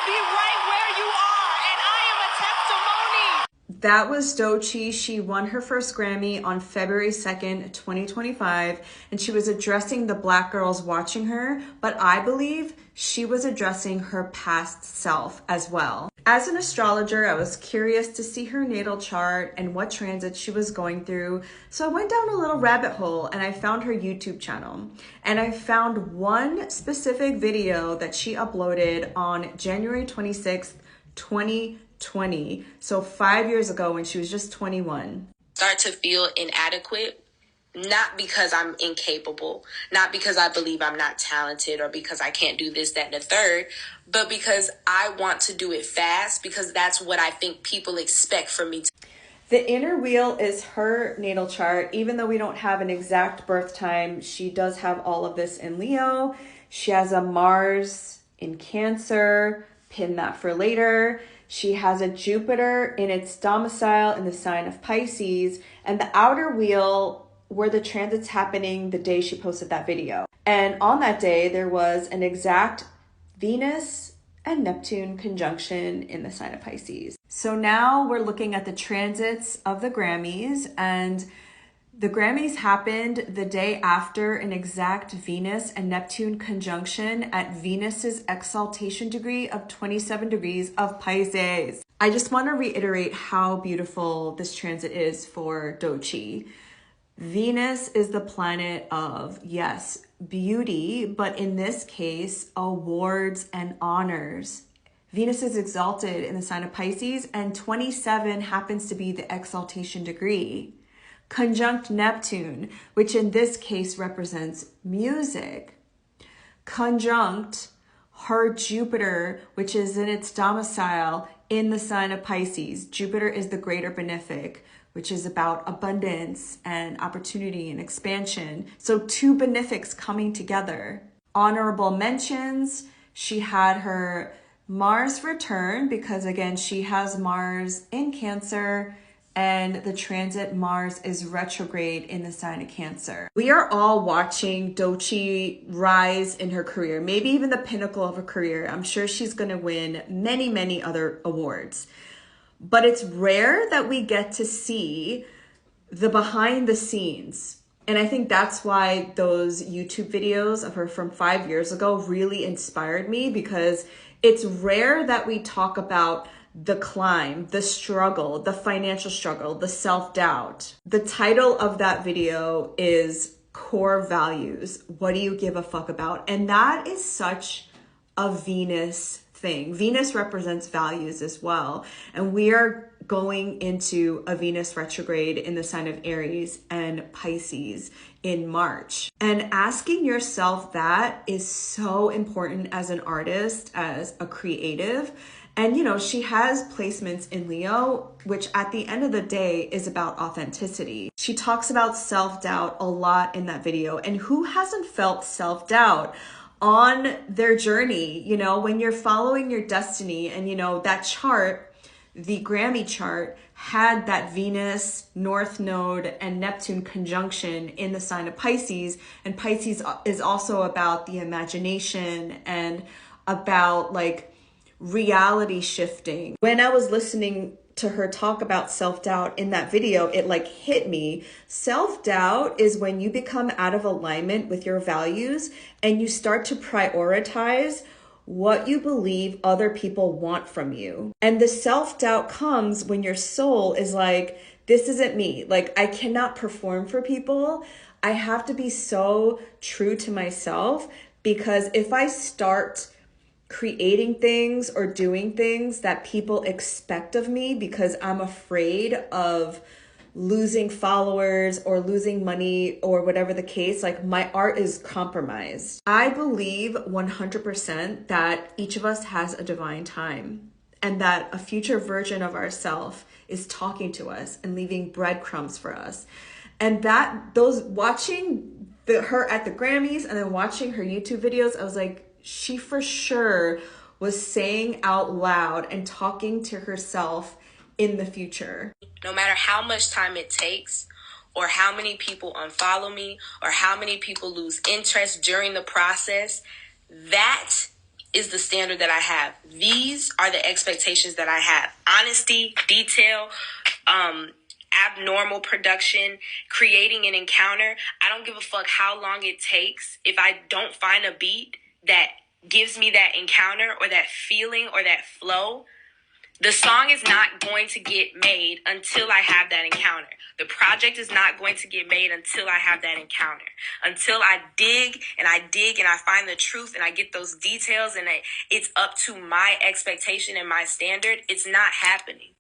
be right where you are, and I am a testimony. That was DOECHII. She won her first Grammy on February 2nd, 2025, and she was addressing the Black girls watching her, but I believe she was addressing her past self as well. As an astrologer, I was curious to see her natal chart and what transits she was going through, so I went down a little rabbit hole and I found her YouTube channel. And I found one specific video that she uploaded on January 26th, 2020, so 5 years ago when she was just 21. Start to feel inadequate, not because I'm incapable, not because I believe I'm not talented or because I can't do this, that, and the third, but because I want to do it fast, because that's what I think people expect from me. The inner wheel is her natal chart. Even though we don't have an exact birth time, she does have all of this in Leo. She has a Mars in Cancer, pin that for later. She has a Jupiter in its domicile in the sign of Pisces, and the outer wheel were the transits happening the day she posted that video. And on that day, there was an exact Venus and Neptune conjunction in the sign of Pisces. So now we're looking at the transits of the Grammys, and the Grammys happened the day after an exact Venus and Neptune conjunction at Venus's exaltation degree of 27 degrees of Pisces. I just want to reiterate how beautiful this transit is for DOECHII. Venus is the planet of, yes, beauty, but in this case, awards and honors. Venus is exalted in the sign of Pisces, and 27 happens to be the exaltation degree. Conjunct Neptune, which in this case represents music. Conjunct her Jupiter, which is in its domicile in the sign of Pisces. Jupiter is the greater benefic, which is about abundance and opportunity and expansion. So two benefics coming together. Honorable mentions, she had her Mars return because again, she has Mars in Cancer, and the transit Mars is retrograde in the sign of Cancer. We are all watching DOECHII rise in her career, maybe even the pinnacle of her career. I'm sure she's gonna win many, many other awards. But it's rare that we get to see the behind the scenes. And I think that's why those YouTube videos of her from 5 years ago really inspired me, because it's rare that we talk about the climb, the struggle, the financial struggle, the self-doubt. The title of that video is Core Values. What do you give a fuck about? And that is such a Venus thing. Venus represents values as well. And we are going into a Venus retrograde in the sign of Aries and Pisces in March. And asking yourself that is so important as an artist, as a creative. And, you know, she has placements in Leo, which at the end of the day is about authenticity. She talks about self-doubt a lot in that video. And who hasn't felt self-doubt on their journey? You know, when you're following your destiny, and, you know, that chart, the Grammy chart, had that Venus, North Node, and Neptune conjunction in the sign of Pisces. And Pisces is also about the imagination and about like reality shifting. When I was listening to her talk about self-doubt in that video, it like hit me. Self-doubt is when you become out of alignment with your values and you start to prioritize what you believe other people want from you. And the self-doubt comes when your soul is like, this isn't me. Like, I cannot perform for people. I have to be so true to myself, because if I start creating things or doing things that people expect of me because I'm afraid of losing followers or losing money or whatever the case, like my art is compromised. I believe 100% that each of us has a divine time, and that a future version of ourselves is talking to us and leaving breadcrumbs for us. And that those watching her at the Grammys and then watching her YouTube videos, I was like, she for sure was saying out loud and talking to herself in the future. No matter how much time it takes, or how many people unfollow me, or how many people lose interest during the process, that is the standard that I have. These are the expectations that I have. Honesty, detail, abnormal production, creating an encounter. I don't give a fuck how long it takes. If I don't find a beat that gives me that encounter or that feeling or that flow, the song is not going to get made until I have that encounter. The project is not going to get made until I have that encounter. Until I dig and I find the truth and I get those details and it's up to my expectation and my standard, it's not happening.